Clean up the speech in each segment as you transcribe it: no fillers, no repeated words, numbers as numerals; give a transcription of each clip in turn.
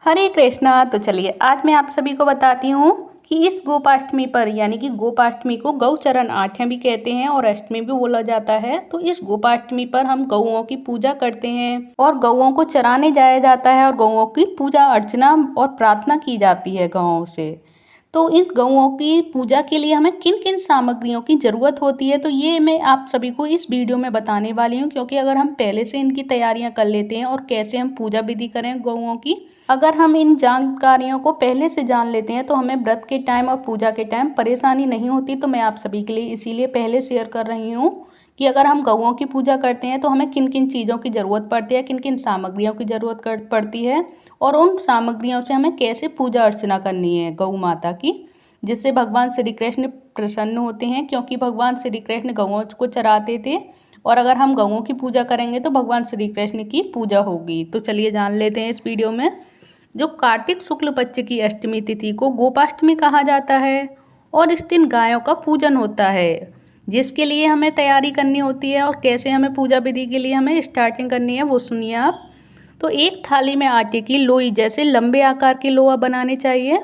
हरे कृष्णा। तो चलिए आज मैं आप सभी को बताती हूँ कि इस गोपाष्टमी पर यानी कि गोपाष्टमी को गौचरण आठ्यां भी कहते हैं और अष्टमी भी बोला जाता है। तो इस गोपाष्टमी पर हम गौओं की पूजा करते हैं और गौओं को चराने जाया जाता है और गौओं की पूजा अर्चना और प्रार्थना की जाती है गौओं से। तो इन गौओं की पूजा के लिए हमें किन किन सामग्रियों की ज़रूरत होती है, तो ये मैं आप सभी को इस वीडियो में बताने वाली हूँ। क्योंकि अगर हम पहले से इनकी तैयारियां कर लेते हैं और कैसे हम पूजा विधि करें गौओं की, अगर हम इन जानकारियों को पहले से जान लेते हैं तो हमें व्रत के टाइम और पूजा के टाइम परेशानी नहीं होती। तो मैं आप सभी के लिए इसीलिए पहले शेयर कर रही हूँ कि अगर हम गौओं की पूजा करते हैं तो हमें किन किन चीज़ों की ज़रूरत पड़ती है, किन किन सामग्रियों की ज़रूरत पड़ती है और उन सामग्रियों से हमें कैसे पूजा अर्चना करनी है गौ माता की, जिससे भगवान श्री कृष्ण प्रसन्न होते हैं। क्योंकि भगवान श्री कृष्ण गौओं को चराते थे और अगर हम गौओं की पूजा करेंगे तो भगवान श्री कृष्ण की पूजा होगी। तो चलिए जान लेते हैं इस वीडियो में। जो कार्तिक शुक्ल पक्ष की अष्टमी तिथि को गोपाष्टमी कहा जाता है और इस दिन गायों का पूजन होता है, जिसके लिए हमें तैयारी करनी होती है और कैसे हमें पूजा विधि के लिए हमें स्टार्टिंग करनी है वो सुनिए आप। तो एक थाली में आटे की लोई जैसे लंबे आकार के लोआ बनाने चाहिए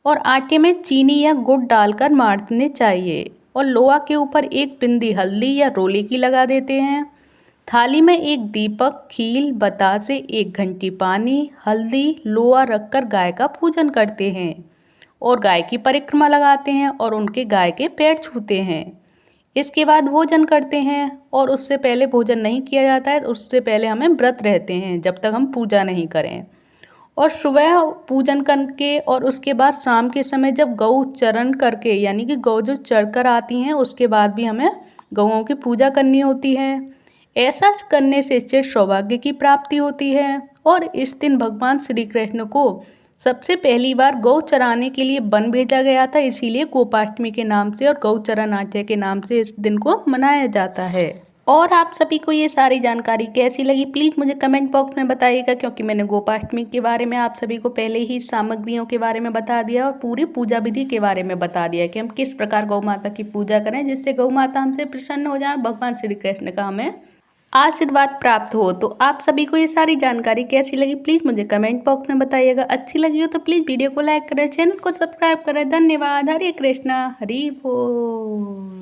और आटे में चीनी या गुड़ डालकर मारने चाहिए और लोआ के ऊपर एक बिंदी हल्दी या रोली की लगा देते हैं। थाली में एक दीपक, खील, बतासे, एक घंटी पानी, हल्दी, लोआ रखकर गाय का पूजन करते हैं और गाय की परिक्रमा लगाते हैं और उनके गाय के पैर छूते हैं। इसके बाद भोजन करते हैं और उससे पहले भोजन नहीं किया जाता है। उससे पहले हमें व्रत रहते हैं जब तक हम पूजा नहीं करें। और सुबह पूजन करके और उसके बाद शाम के समय जब गौ चरण करके यानी कि गौ जो चढ़कर आती हैं उसके बाद भी हमें गौओं की पूजा करनी होती है। ऐसा करने से चिर सौभाग्य की प्राप्ति होती है और इस दिन भगवान श्री कृष्ण को सबसे पहली बार गौ चराने के लिए वन भेजा गया था। इसीलिए गोपाष्टमी के नाम से और गौचरण आठ्या के नाम से इस दिन को मनाया जाता है। और आप सभी को ये सारी जानकारी कैसी लगी प्लीज़ मुझे कमेंट बॉक्स में बताइएगा। क्योंकि मैंने गोपाष्टमी के बारे में आप सभी को पहले ही सामग्रियों के बारे में बता दिया और पूरी पूजा विधि के बारे में बता दिया कि हम किस प्रकार गौ माता की पूजा करें जिससे गौ माता हमसे प्रसन्न हो जाए, भगवान श्री कृष्ण का हमें आशीर्वाद प्राप्त हो। तो आप सभी को ये सारी जानकारी कैसी लगी प्लीज़ मुझे कमेंट बॉक्स में बताइएगा। अच्छी लगी हो तो प्लीज़ वीडियो को लाइक करें, चैनल को सब्सक्राइब करें। धन्यवाद। हरे कृष्णा। हरि बोल।